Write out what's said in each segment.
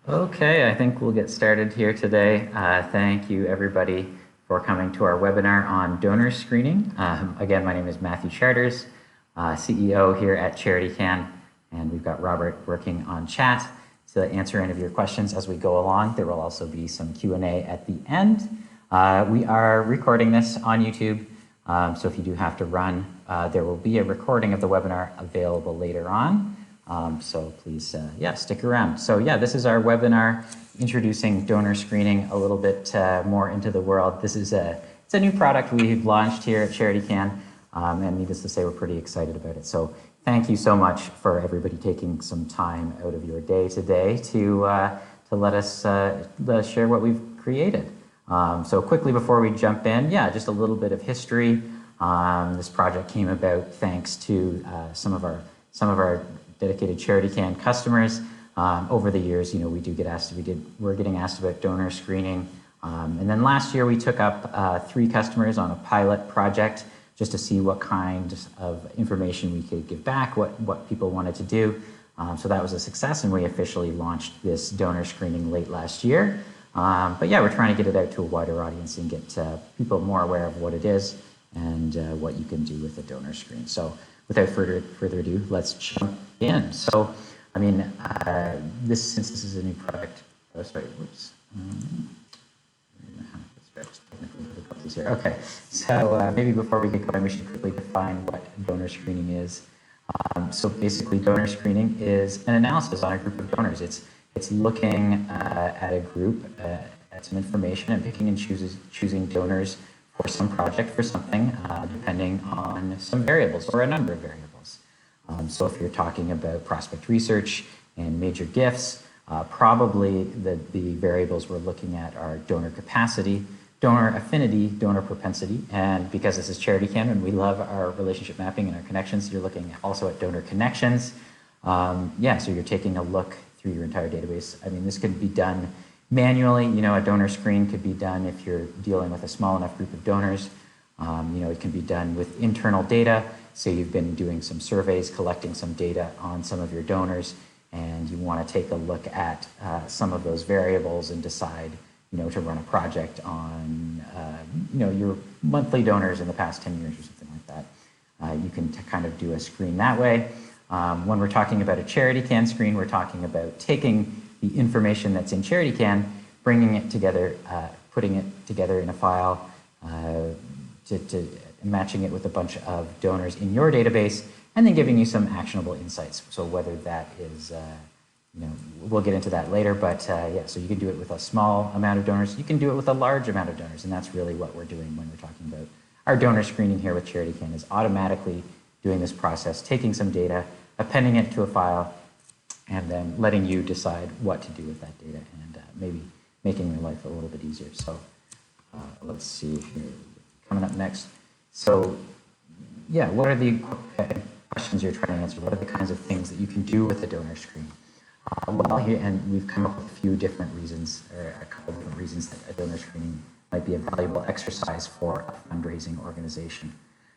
Okay, I think we'll get started here today. Thank you everybody for coming to our webinar on donor screening. Again, my name is Matthew Charters, CEO here at CharityCAN, and we've got Robert working on chat to answer any of your questions as we go along. There will also be some Q&A at the end. We are recording this on YouTube, so if you do have to run, there will be a recording of the webinar available later on. So please, stick around. So this is our webinar introducing donor screening a little bit more into the world. This is it's a new product we've launched here at CharityCAN, and needless to say, we're pretty excited about it. So thank you so much for everybody taking some time out of your day today to let us share what we've created. So quickly before we jump in, just a little bit of history. This project came about thanks to some of our dedicated CharityCAN customers. Over the years, we're getting asked about donor screening. And then last year we took up 3 customers on a pilot project just to see what kind of information we could give back, what people wanted to do. So that was a success, and we officially launched this donor screening late last year. But we're trying to get it out to a wider audience and get people more aware of what it is and what you can do with a donor screen. So without further ado, let's jump in. So, since this is a new product, Okay, so maybe before we get going, we should quickly define what donor screening is. So basically, donor screening is an analysis on a group of donors. It's looking at a group, at some information, and picking and choosing donors for some project, for something, depending on some variables or a number of variables. So if you're talking about prospect research and major gifts, probably the variables we're looking at are donor capacity, donor affinity, donor propensity, and because this is CharityCAN and we love our relationship mapping and our connections, you're looking also at donor connections. So you're taking a look through your entire database. This could be done manually. A donor screen could be done if you're dealing with a small enough group of donors. It can be done with internal data. Say you've been doing some surveys, collecting some data on some of your donors, and you want to take a look at some of those variables and decide, to run a project on, your monthly donors in the past 10 years or something like that. You can kind of do a screen that way. When we're talking about a CharityCAN screen, we're talking about taking the information that's in CharityCAN, bringing it together, putting it together in a file, to matching it with a bunch of donors in your database, and then giving you some actionable insights. So whether that is, we'll get into that later, but so you can do it with a small amount of donors. You can do it with a large amount of donors, and that's really what we're doing when we're talking about our donor screening here with CharityCAN, is automatically doing this process, taking some data, appending it to a file, and then letting you decide what to do with that data and maybe making your life a little bit easier. So let's see here, coming up next. So what are the questions you're trying to answer? What are the kinds of things that you can do with a donor screen? And we've come up with a few different reasons, or a couple different reasons that a donor screening might be a valuable exercise for a fundraising organization.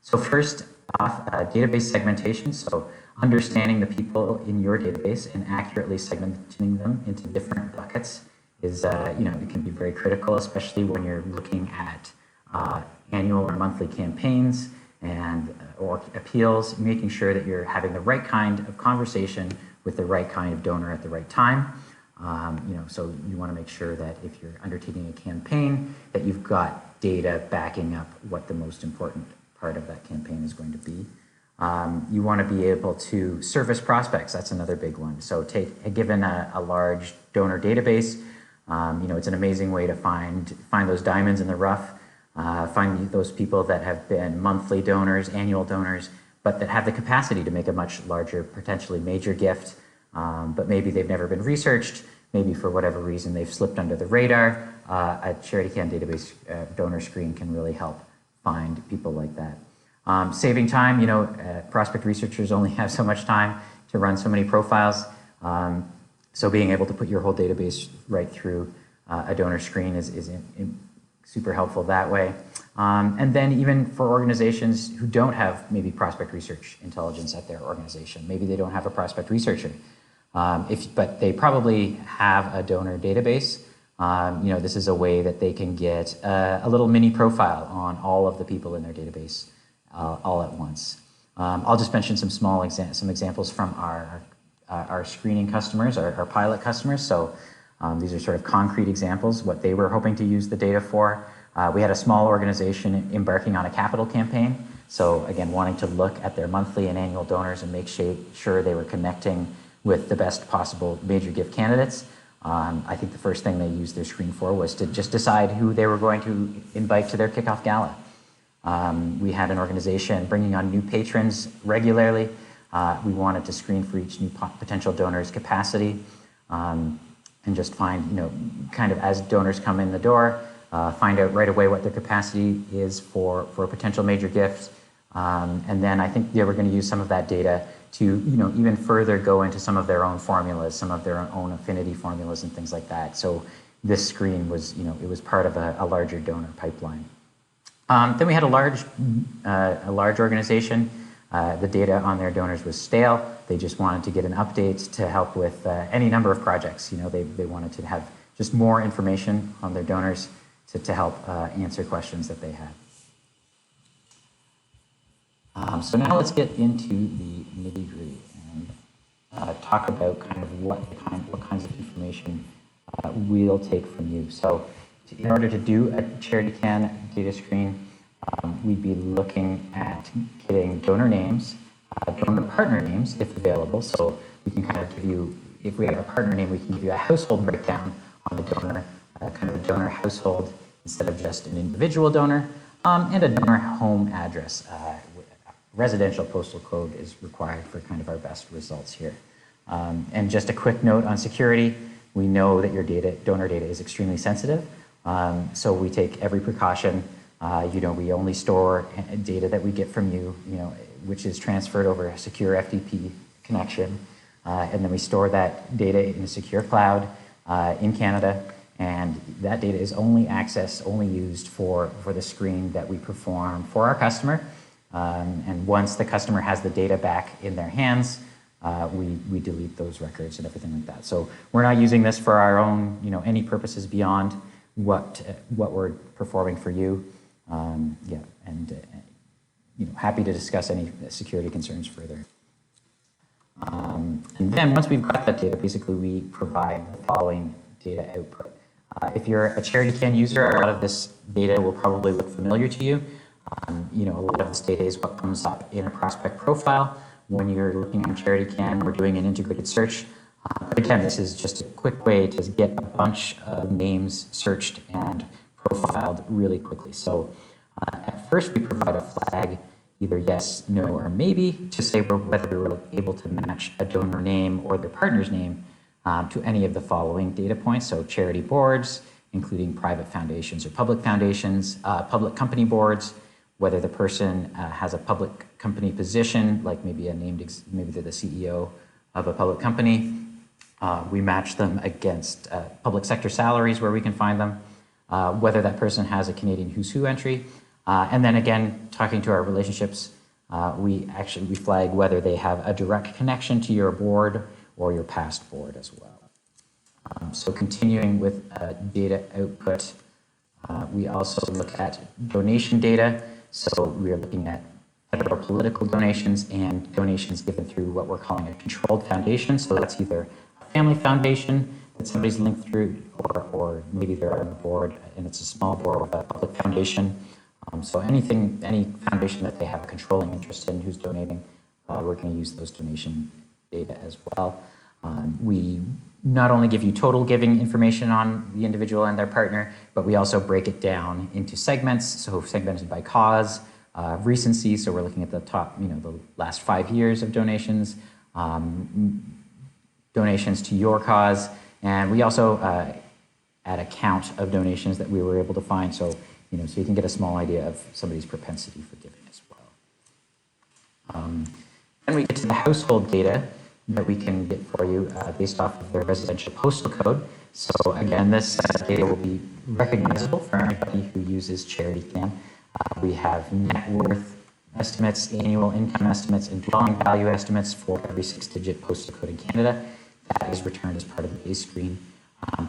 So first off, database segmentation. So understanding the people in your database and accurately segmenting them into different buckets is, it can be very critical, especially when you're looking at annual or monthly campaigns and or appeals, making sure that you're having the right kind of conversation with the right kind of donor at the right time. So you want to make sure that if you're undertaking a campaign, that you've got data backing up what the most important part of that campaign is going to be. You want to be able to service prospects. That's another big one. So given a large donor database, it's an amazing way to find those diamonds in the rough, find those people that have been monthly donors, annual donors, but that have the capacity to make a much larger, potentially major gift, but maybe they've never been researched. Maybe for whatever reason they've slipped under the radar. A CharityCAN database donor screen can really help find people like that. Saving time, prospect researchers only have so much time to run so many profiles. So being able to put your whole database right through a donor screen is super helpful that way. And then even for organizations who don't have maybe prospect research intelligence at their organization, maybe they don't have a prospect researcher. But they probably have a donor database. This is a way that they can get a little mini profile on all of the people in their database all at once. I'll just mention some examples from our screening customers, our pilot customers. So these are sort of concrete examples, what they were hoping to use the data for. We had a small organization embarking on a capital campaign. So again, wanting to look at their monthly and annual donors and make sure they were connecting with the best possible major gift candidates. I think the first thing they used their screen for was to just decide who they were going to invite to their kickoff gala. We had an organization bringing on new patrons regularly. We wanted to screen for each new potential donor's capacity and just find, kind of as donors come in the door, find out right away what their capacity is for a potential major gift. And then I think they were going to use some of that data to, even further go into some of their own formulas, some of their own affinity formulas and things like that. So this screen was, it was part of a larger donor pipeline. Then we had a large organization. The data on their donors was stale. They just wanted to get an update to help with any number of projects. They wanted to have just more information on their donors to help answer questions that they had. So now let's get into the nitty-gritty and talk about kind of what kinds of information we'll take from you. So in order to do a CharityCAN data screen, we'd be looking at getting donor names, donor partner names if available. So we can kind of give you, if we have a partner name, we can give you a household breakdown on the donor, kind of a donor household instead of just an individual donor, and a donor home address. Residential postal code is required for kind of our best results here. And just a quick note on security, we know that your donor data is extremely sensitive, so we take every precaution. We only store data that we get from you, which is transferred over a secure FTP connection, and then we store that data in a secure cloud in Canada, and that data is only used for the screen that we perform for our customer. And once the customer has the data back in their hands, we delete those records and everything like that. So we're not using this for our own, any purposes beyond what we're performing for you. Happy to discuss any security concerns further. And then once we've got that data, basically we provide the following data output. If you're a CharityCAN user, a lot of this data will probably look familiar to you. A lot of this data is what comes up in a prospect profile. When you're looking on CharityCAN, we're doing an integrated search. But again, this is just a quick way to get a bunch of names searched and profiled really quickly. So at first we provide a flag, either yes, no, or maybe, to say whether we're able to match a donor name or their partner's name to any of the following data points. So charity boards, including private foundations or public foundations, public company boards, whether the person has a public company position, like maybe they're the CEO of a public company. We match them against public sector salaries where we can find them, whether that person has a Canadian Who's Who entry. And then again, talking to our relationships, we flag whether they have a direct connection to your board or your past board as well. So continuing with data output, we also look at donation data. So we are looking at federal political donations and donations given through what we're calling a controlled foundation. So that's either a family foundation that somebody's linked through, or maybe they're on the board and it's a small board of a public foundation. So any foundation that they have a controlling interest in who's donating, we're going to use those donation data as well. We not only give you total giving information on the individual and their partner, but we also break it down into segments, so segmented by cause, recency, so we're looking at the top, the last 5 years of donations, donations to your cause, and we also add a count of donations that we were able to find, so you can get a small idea of somebody's propensity for giving as well. Then we get to the household data that we can get for you based off of their residential postal code. So again, this data will be recognizable for anybody who uses CharityCAN. We have net worth estimates, annual income estimates, and dwelling value estimates for every 6-digit postal code in Canada. that is returned as part of the base screen.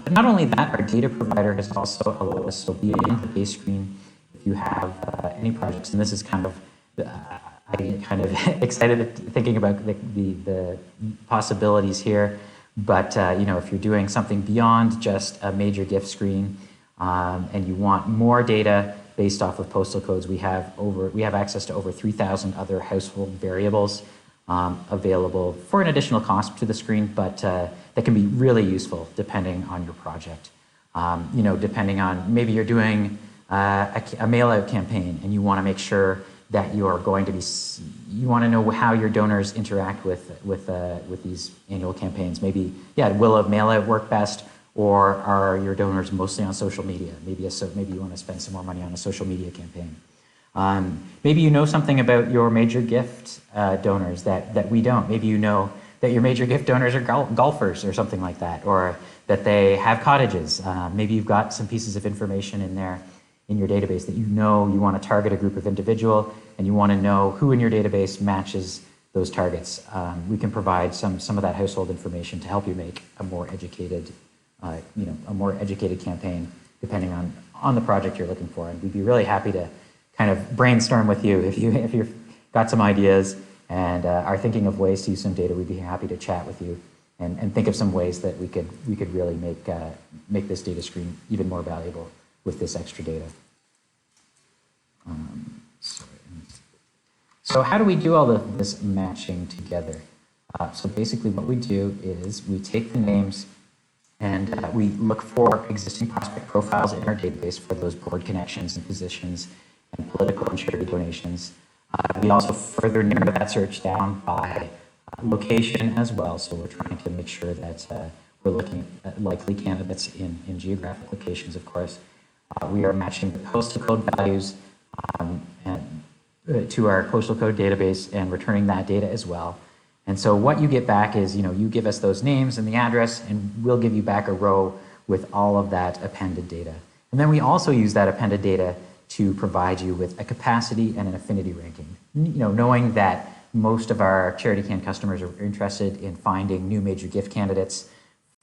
But not only that, our data provider has also allowed us to be in the base screen if you have any projects, and this is kind of, I get kind of excited thinking about the possibilities here. But if you're doing something beyond just a major gift screen and you want more data based off of postal codes, we have access to over 3,000 other household variables available for an additional cost to the screen, but that can be really useful depending on your project. Depending on, maybe you're doing a mail-out campaign and you want to make sure that you want to know how your donors interact with these annual campaigns. Maybe, will a mail-out work best, or are your donors mostly on social media? Maybe you want to spend some more money on a social media campaign. Maybe you know something about your major gift donors that we don't. Maybe you know that your major gift donors are golfers or something like that, or that they have cottages. Maybe you've got some pieces of information in there in your database that you want to target a group of individual, and you want to know who in your database matches those targets. We can provide some of that household information to help you make a more educated campaign depending on the project you're looking for. And we'd be really happy to kind of brainstorm with you if you've got some ideas and are thinking of ways to use some data. We'd be happy to chat with you and think of some ways that we could really make this data screen even more valuable with this extra data. So how do we do all of this matching together? So basically what we do is we take the names and we look for existing prospect profiles in our database for those board connections and positions and political and charity donations. We also further narrow that search down by location as well. So we're trying to make sure that we're looking at likely candidates in geographic locations, of course. We are matching the postal code values to our postal code database and returning that data as well. And so what you get back is, you give us those names and the address, and we'll give you back a row with all of that appended data. And then we also use that appended data to provide you with a capacity and an affinity ranking. Knowing that most of our CharityCAN customers are interested in finding new major gift candidates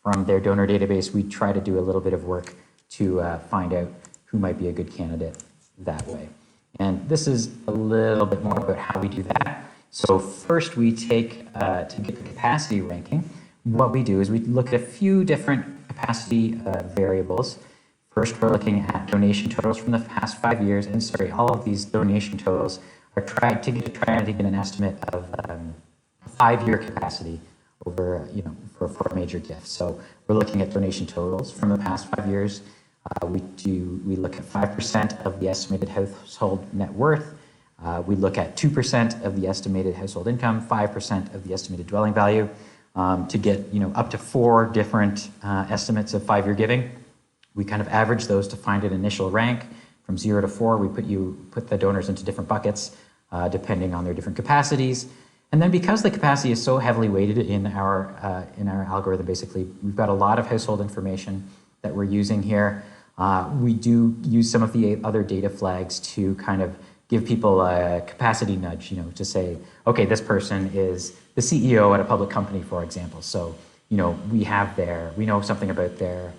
from their donor database, we try to do a little bit of work to find out who might be a good candidate that way. And this is a little bit more about how we do that. So first we take, to get the capacity ranking, what we do is we look at a few different capacity variables. First, we're looking at donation totals from the past 5 years, and all of these donation totals are trying to get an estimate of 5-year capacity over, for a major gift. So we're looking at donation totals from the past 5 years. We look at 5% of the estimated household net worth. We look at 2% of the estimated household income, 5% of the estimated dwelling value, to get up to 4 different estimates of 5-year giving. We kind of average those to find an initial rank. From 0 to 4, we put the donors into different buckets depending on their different capacities. And then because the capacity is so heavily weighted in our algorithm, basically, we've got a lot of household information that we're using here. We do use some of the other data flags to kind of give people a capacity nudge, to say, okay, this person is the CEO at a public company, for example. So, we know something about their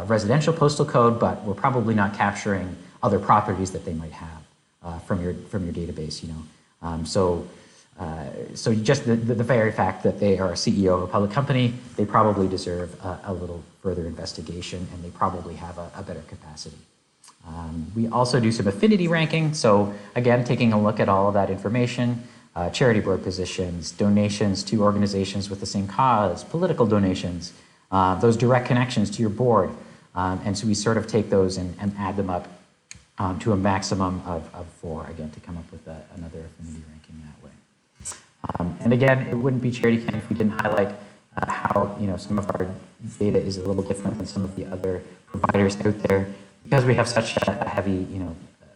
residential postal code, but we're probably not capturing other properties that they might have from your database, So just the very fact that they are a CEO of a public company, they probably deserve a little further investigation, and they probably have a better capacity. We also do some affinity ranking. So again, taking a look at all of that information, charity board positions, donations to organizations with the same cause, political donations, those direct connections to your board. And so we sort of take those and add them up to a maximum of 4, again, to come up with another affinity ranking that way. And again, it wouldn't be CharityCAN if we didn't highlight how some of our data is a little different than some of the other providers out there. Because we have such a heavy,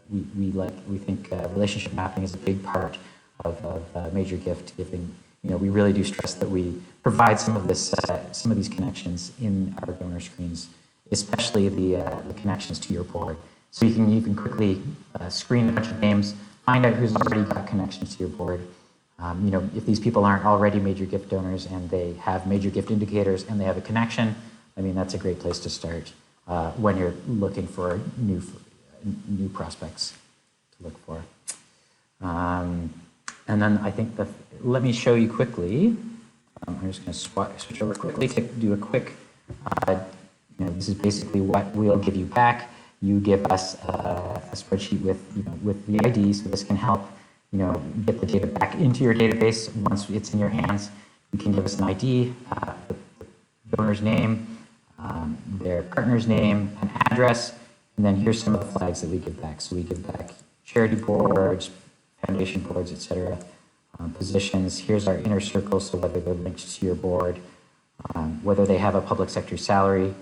we think relationship mapping is a big part of major gift giving. We really do stress that we provide some of these connections in our donor screens, especially the connections to your board. So you can quickly screen a bunch of names, find out who's already got connections to your board, if these people aren't already major gift donors and they have major gift indicators and they have a connection, I mean, that's a great place to start when you're looking for new prospects to look for. And then I think let me show you quickly. I'm just going to switch over quickly to do a quick, this is basically what we'll give you back. You give us a spreadsheet with the ID, so this can help, get the data back into your database once it's in your hands. You can give us an ID, the donor's name, their partner's name, an address, and then here's some of the flags that we give back. So we give back charity boards, foundation boards, etc. Positions. Here's our inner circle, so whether they're linked to your board, whether they have a public sector salary,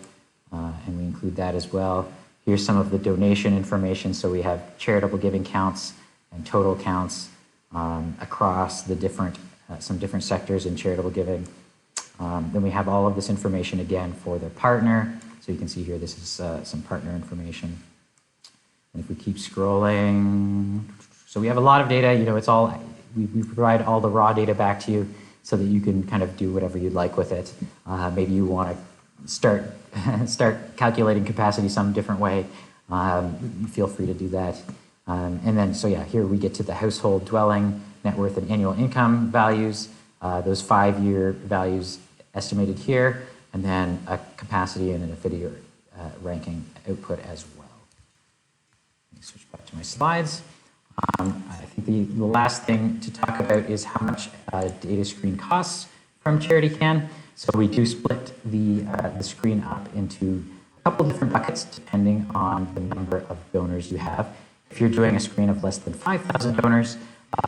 and we include that as well. Here's some of the donation information. So we have charitable giving counts and total counts across the some different sectors in charitable giving. Then we have all of this information again for the partner. So you can see here, this is some partner information. And if we keep scrolling, so we have a lot of data. It's all, we provide all the raw data back to you so that you can kind of do whatever you'd like with it. Maybe you want to start calculating capacity some different way. Feel free to do that. And then, so yeah, here we get to the household dwelling, net worth, and annual income values. Those 5-year values estimated here, and then a capacity and an affinity ranking output as well. Let me switch back to my slides. I think the last thing to talk about is how much data screen costs from CharityCAN. So we do split the screen up into a couple different buckets depending on the number of donors you have. If you're doing a screen of less than 5,000 donors,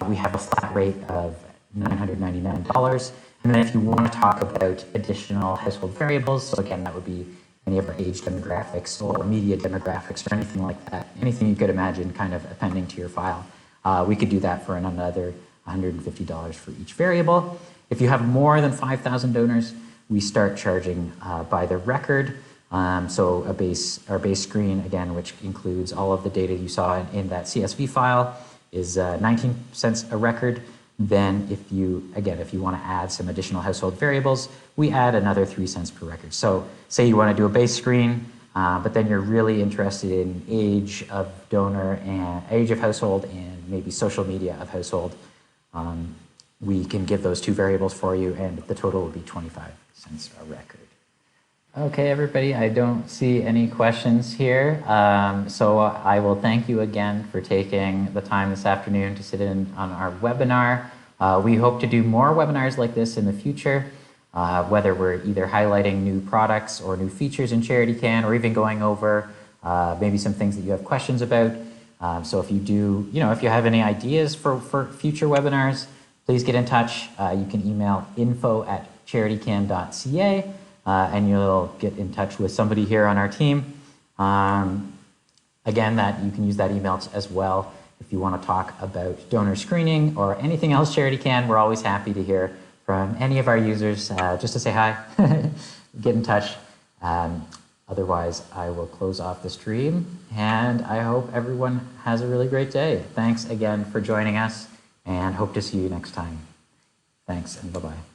we have a flat rate of $999. And then if you want to talk about additional household variables, so again, that would be any of our age demographics or media demographics or anything like that, anything you could imagine kind of appending to your file, we could do that for another $150 for each variable. If you have more than 5,000 donors, we start charging by the record. So our base screen, again, which includes all of the data you saw in that CSV file, is 19 cents a record. Then if you want to add some additional household variables, we add another 3 cents per record. So say you want to do a base screen, but then you're really interested in age of donor and age of household and maybe social media of household, we can give those 2 variables for you, and the total would be 25 cents a record. Okay, everybody, I don't see any questions here. So I will thank you again for taking the time this afternoon to sit in on our webinar. We hope to do more webinars like this in the future, whether we're either highlighting new products or new features in CharityCAN, or even going over maybe some things that you have questions about. So if you do, if you have any ideas for future webinars, please get in touch. You can email info@charitycan.ca. And you'll get in touch with somebody here on our team. Again, that you can use that email as well if you want to talk about donor screening or anything else CharityCAN. We're always happy to hear from any of our users, just to say hi, get in touch. Otherwise, I will close off the stream, and I hope everyone has a really great day. Thanks again for joining us, and hope to see you next time. Thanks, and bye-bye.